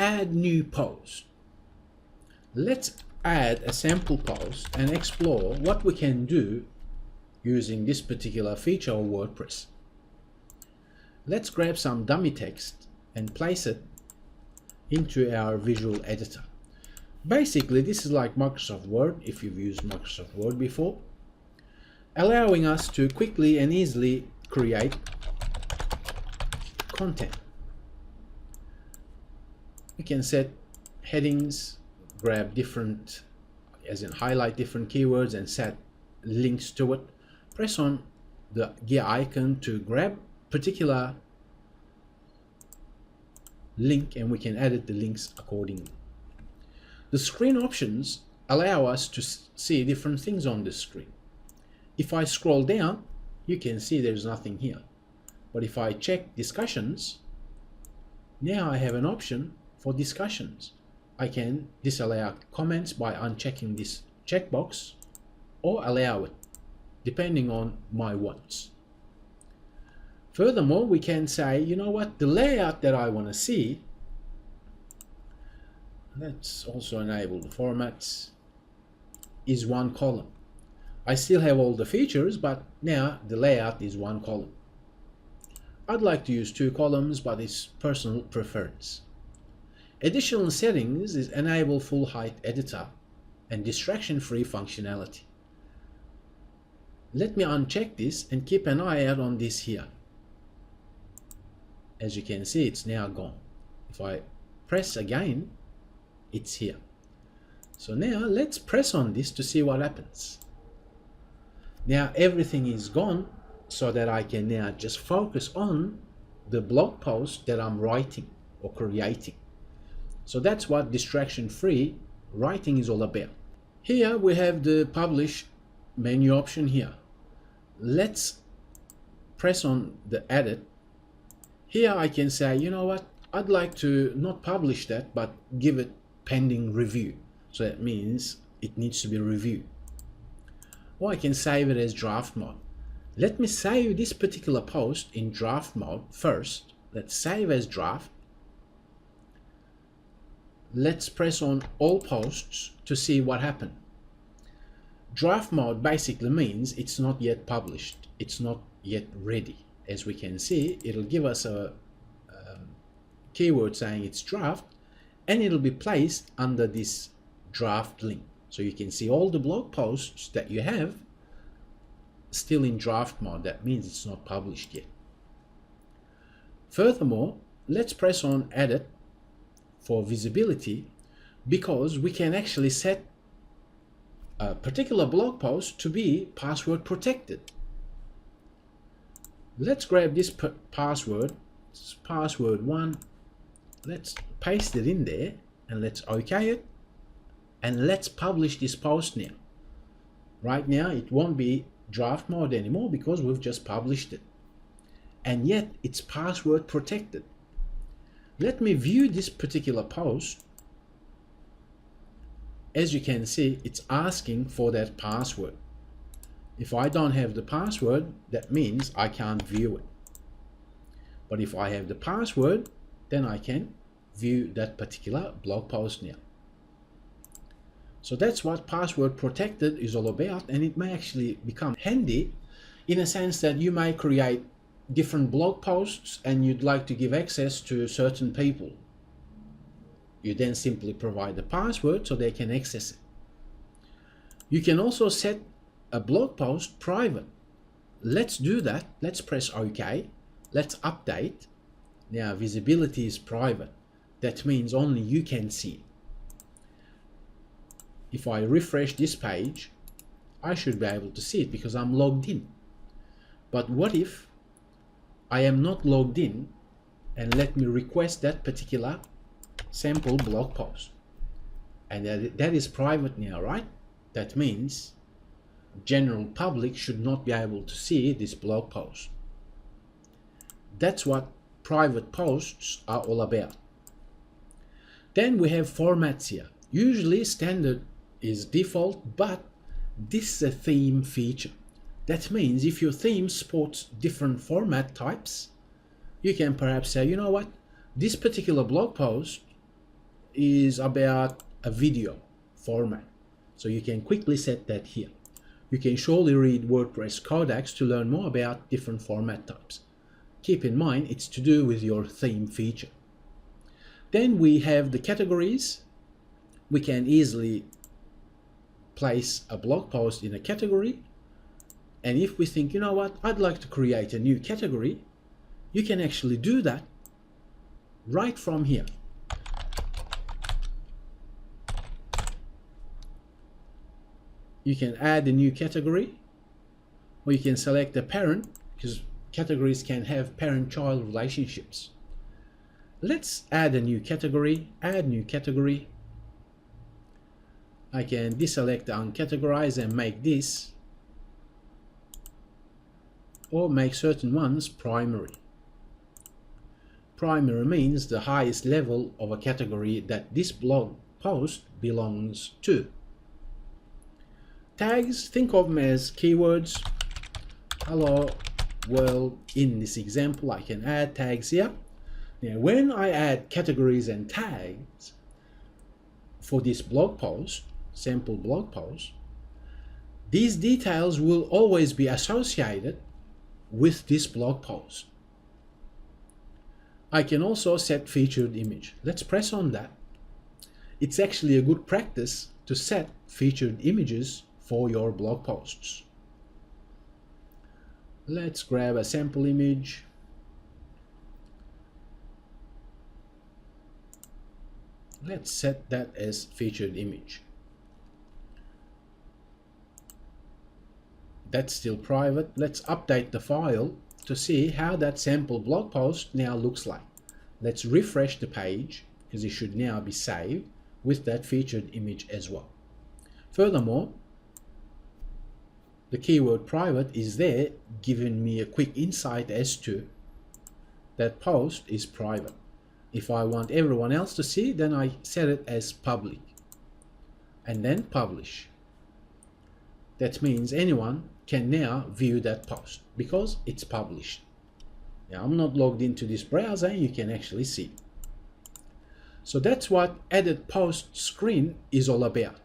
add new post. Let's add a sample post and explore what we can do using this particular feature of WordPress. Let's grab some dummy text and place it into our visual editor. Basically, this is like Microsoft Word, if you've used Microsoft Word before, allowing us to quickly and easily create content. We can set headings, grab different, as in highlight different keywords and set links to it. Press on the gear icon to grab particular link and we can edit the links accordingly. The screen options allow us to see different things on the screen. If I scroll down, you can see there's nothing here. But if I check discussions, now I have an option for discussions. I can disallow comments by unchecking this checkbox or allow it, depending on my wants. Furthermore, we can say, you know what, the layout that I want to see, let's also enable the formats, is one column. I still have all the features, but now the layout is one column. I'd like to use 2 columns, but it's personal preference. Additional settings is enable full height editor and distraction-free functionality. Let me uncheck this and keep an eye out on this here. As you can see, it's now gone. If I press again, it's here. So now let's press on this to see what happens. Now everything is gone, so that I can now just focus on the blog post that I'm writing or creating. So that's what distraction-free writing is all about. Here we have the publish menu option here. Let's press on the edit. Here I can say, you know what, I'd like to not publish that, but give it pending review. So that means it needs to be reviewed. Or I can save it as draft mode. Let me save this particular post in draft mode first. Let's save as draft. Let's press on all posts to see what happened. Draft mode basically means it's not yet published. It's not yet ready. As we can see, it'll give us a keyword saying it's draft, and it'll be placed under this draft link. So you can see all the blog posts that you have still in draft mode. That means it's not published yet. Furthermore, let's press on edit for visibility, because we can actually set a particular blog post to be password protected. Let's grab this password, it's password 1. Let's paste it in there and let's OK it, and let's publish this post now. Right now it won't be draft mode anymore because we've just published it, and yet it's password protected. Let me view this particular post. As you can see, it's asking for that password. If I don't have the password, that means I can't view it. But if I have the password, then I can view that particular blog post now. So that's what password protected is all about, and it may actually become handy in a sense that you may create different blog posts and you'd like to give access to certain people. You then simply provide the password so they can access it. You can also set a blog post private. Let's do that. Let's press OK. Let's update. Now visibility is private. That means only you can see it. If I refresh this page, I should be able to see it because I'm logged in. But what if I am not logged in, and let me request that particular sample blog post? And that is private now, right? That means general public should not be able to see this blog post. That's what private posts are all about. Then we have formats here. Usually standard is default, but this is a theme feature. That means if your theme supports different format types, you can perhaps say, you know what, this particular blog post is about a video format. So you can quickly set that here. You can surely read WordPress codex to learn more about different format types. Keep in mind it's to do with your theme feature. Then we have the categories. We can easily place a blog post in a category. And if we think, you know what, I'd like to create a new category, you can actually do that right from here. You can add a new category, or you can select a parent, because categories can have parent-child relationships. Let's add a new category, add new category. I can deselect the uncategorize and make this, or make certain ones primary. Primary means the highest level of a category that this blog post belongs to. Tags, think of them as keywords. Hello world. In this example, I can add tags here. Now, when I add categories and tags for this blog post, sample blog post, these details will always be associated with this blog post. I can also set featured image. Let's press on that. It's actually a good practice to set featured images for your blog posts. Let's grab a sample image. Let's set that as featured image. That's still private. Let's update the file to see how that sample blog post now looks like. Let's refresh the page, because it should now be saved with that featured image as well. Furthermore, the keyword private is there, giving me a quick insight as to that post is private. If I want everyone else to see, then I set it as public and then publish. That means anyone can now view that post because it's published. Now, I'm not logged into this browser, and you can actually see. So that's what edit post screen is all about.